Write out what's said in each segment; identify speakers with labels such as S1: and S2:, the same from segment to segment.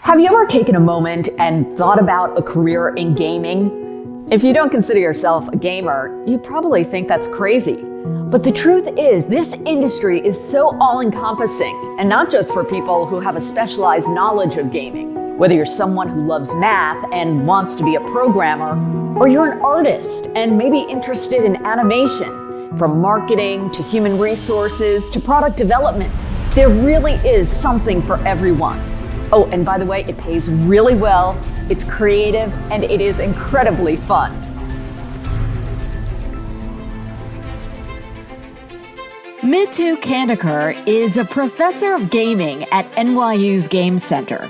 S1: Have you ever taken a moment and thought about a career in gaming? If you don't consider yourself a gamer, you probably think that's crazy. But the truth is, this industry is so all-encompassing, and not just for people who have a specialized knowledge of gaming. Whether you're someone who loves math and wants to be a programmer, or you're an artist and maybe interested in animation, from marketing to human resources to product development, there really is something for everyone. Oh, and by the way, it pays really well, it's creative, and it is incredibly fun. Mitu Kandekar is a professor of gaming at NYU's Game Center.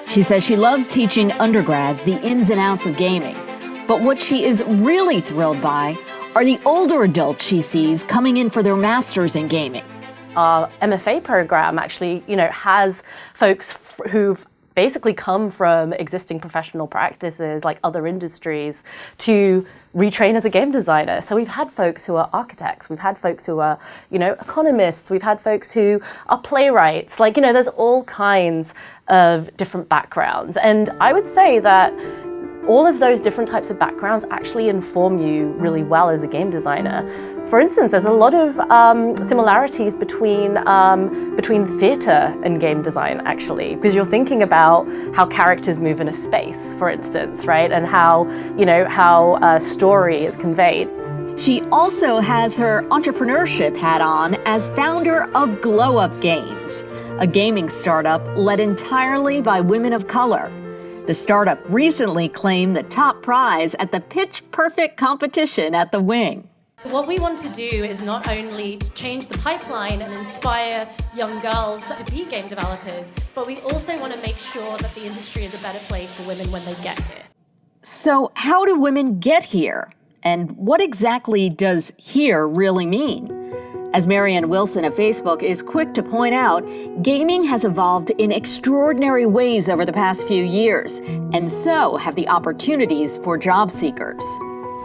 S1: She says she loves teaching undergrads the ins and outs of gaming, but what she is really thrilled by are the older adults she sees coming in for their masters in gaming.
S2: Our MFA program actually, has folks who've basically come from existing professional practices like other industries to retrain as a game designer. So we've had folks who are architects, we've had folks who are, economists, we've had folks who are playwrights, there's all kinds of different backgrounds. And I would say that all of those different types of backgrounds actually inform you really well as a game designer. For instance, there's a lot of similarities between theater and game design, actually, because you're thinking about how characters move in a space, for instance, right? And how a story is conveyed.
S1: She also has her entrepreneurship hat on as founder of Glow Up Games, a gaming startup led entirely by women of color. The startup recently claimed the top prize at the Pitch Perfect competition at the Wing.
S3: What we want to do is not only change the pipeline and inspire young girls to be game developers, but we also want to make sure that the industry is a better place for women when they get here.
S1: So how do women get here? And what exactly does here really mean? As Marianne Wilson of Facebook is quick to point out, gaming has evolved in extraordinary ways over the past few years, and so have the opportunities for job seekers.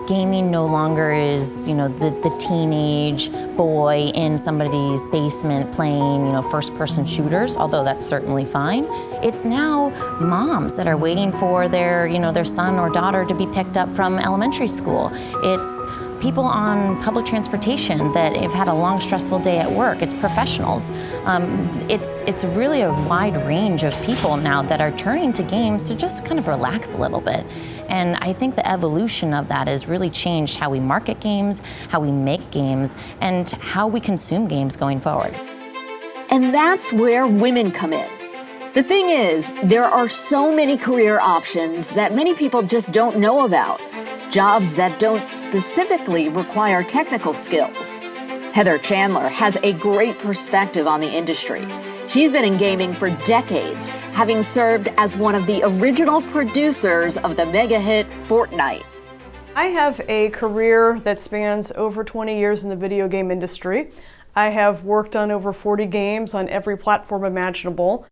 S4: Gaming no longer is, the teenage boy in somebody's basement playing, first-person shooters, although that's certainly fine. It's now moms that are waiting for their son or daughter to be picked up from elementary school. It's people on public transportation that have had a long, stressful day at work. It's professionals. It's really a wide range of people now that are turning to games to just kind of relax a little bit. And I think the evolution of that has really changed how we market games, how we make games, and how we consume games going forward.
S1: And that's where women come in. The thing is, there are so many career options that many people just don't know about. Jobs that don't specifically require technical skills. Heather Chandler has a great perspective on the industry. She's been in gaming for decades, having served as one of the original producers of the mega hit Fortnite.
S5: I have a career that spans over 20 years in the video game industry. I have worked on over 40 games on every platform imaginable.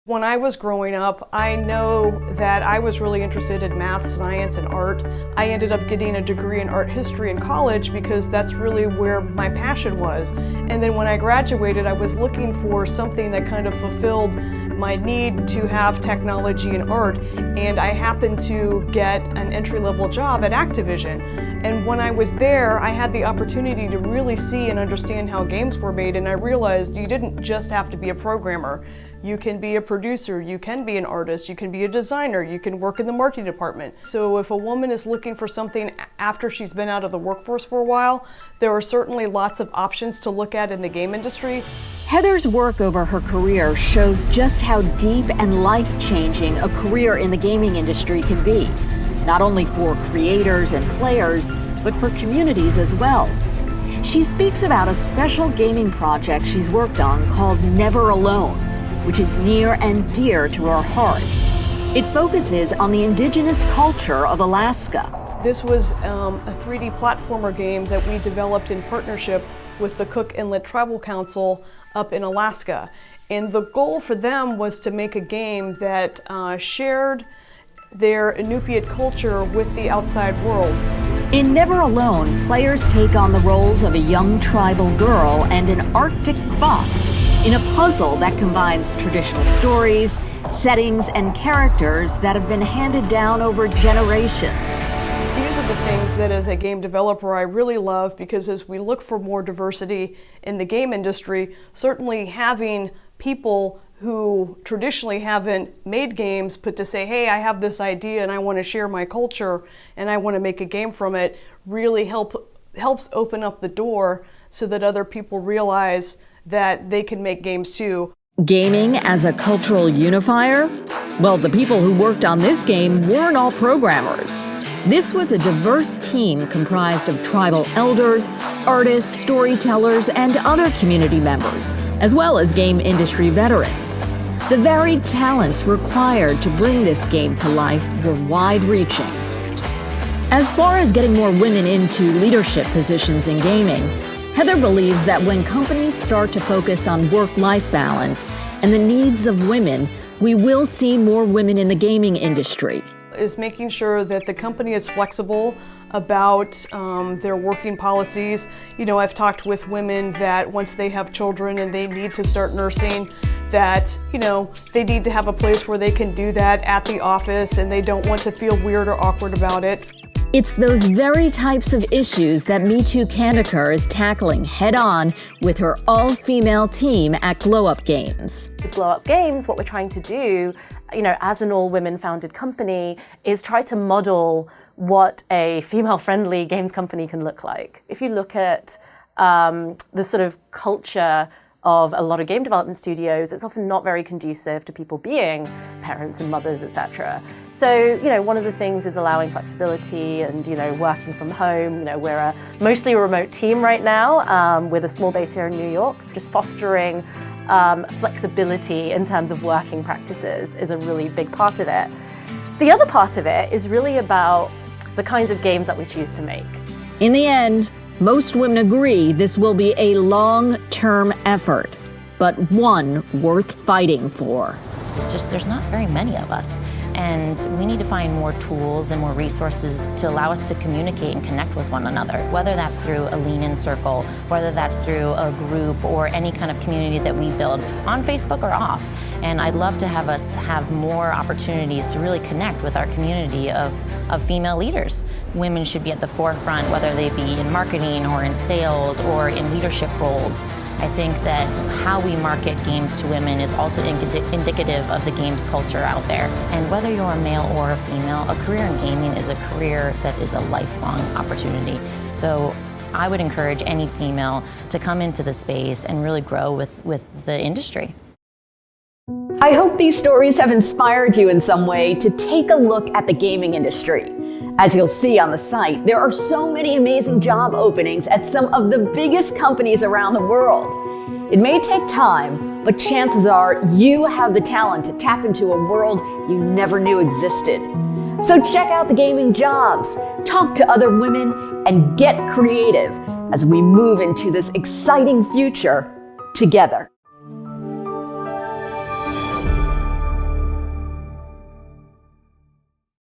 S5: When I was growing up, I know that I was really interested in math, science, and art. I ended up getting a degree in art history in college because that's really where my passion was. And then when I graduated, I was looking for something that kind of fulfilled my need to have technology and art, and I happened to get an entry-level job at Activision. And when I was there, I had the opportunity to really see and understand how games were made, and I realized you didn't just have to be a programmer. You can be a producer, you can be an artist, you can be a designer, you can work in the marketing department. So if a woman is looking for something after she's been out of the workforce for a while, there are certainly lots of options to look at in the game industry.
S1: Heather's work over her career shows just how deep and life-changing a career in the gaming industry can be, not only for creators and players, but for communities as well. She speaks about a special gaming project she's worked on called Never Alone, which is near and dear to her heart. It focuses on the indigenous culture of Alaska.
S5: This was a 3D platformer game that we developed in partnership with the Cook Inlet Tribal Council up in Alaska. And the goal for them was to make a game that shared their Inupiat culture with the outside world.
S1: In Never Alone, players take on the roles of a young tribal girl and an Arctic fox in a puzzle that combines traditional stories, settings, and characters that have been handed down over generations.
S5: These are the things that as a game developer I really love, because as we look for more diversity in the game industry, certainly having people who traditionally haven't made games but to say, hey, I have this idea and I want to share my culture and I want to make a game from it, really helps open up the door so that other people realize that they can make games too.
S1: Gaming as a cultural unifier? Well, the people who worked on this game weren't all programmers. This was a diverse team comprised of tribal elders, artists, storytellers, and other community members, as well as game industry veterans. The varied talents required to bring this game to life were wide-reaching. As far as getting more women into leadership positions in gaming, Heather believes that when companies start to focus on work-life balance and the needs of women, we will see more women in the gaming industry.
S5: Is making sure that the company is flexible about their working policies. You know, I've talked with women that once they have children and they need to start nursing, that, you know, they need to have a place where they can do that at the office and they don't want to feel weird or awkward about it.
S1: It's those very types of issues that Me Too Kandaker is tackling head-on with her all-female team at Glow Up Games.
S2: With Glow Up Games, what we're trying to do, you know, as an all-women founded company, is try to model what a female-friendly games company can look like. If you look at the sort of culture of a lot of game development studios, it's often not very conducive to people being parents and mothers, etc. So, you know, one of the things is allowing flexibility and, you know, working from home. You know, we're mostly a remote team right now with a small base here in New York. Just fostering flexibility in terms of working practices is a really big part of it. The other part of it is really about the kinds of games that we choose to make.
S1: In the end, most women agree this will be a long-term effort, but one worth fighting for.
S4: It's just there's not very many of us, and we need to find more tools and more resources to allow us to communicate and connect with one another, whether that's through a lean-in circle, whether that's through a group or any kind of community that we build on Facebook or off. And I'd love to have us have more opportunities to really connect with our community of female leaders. Women should be at the forefront, whether they be in marketing or in sales or in leadership roles. I think that how we market games to women is also indicative of the games culture out there. And whether you're a male or a female, a career in gaming is a career that is a lifelong opportunity. So I would encourage any female to come into the space and really grow with the industry.
S1: I hope these stories have inspired you in some way to take a look at the gaming industry. As you'll see on the site, there are so many amazing job openings at some of the biggest companies around the world. It may take time, but chances are you have the talent to tap into a world you never knew existed. So check out the gaming jobs, talk to other women, and get creative as we move into this exciting future together.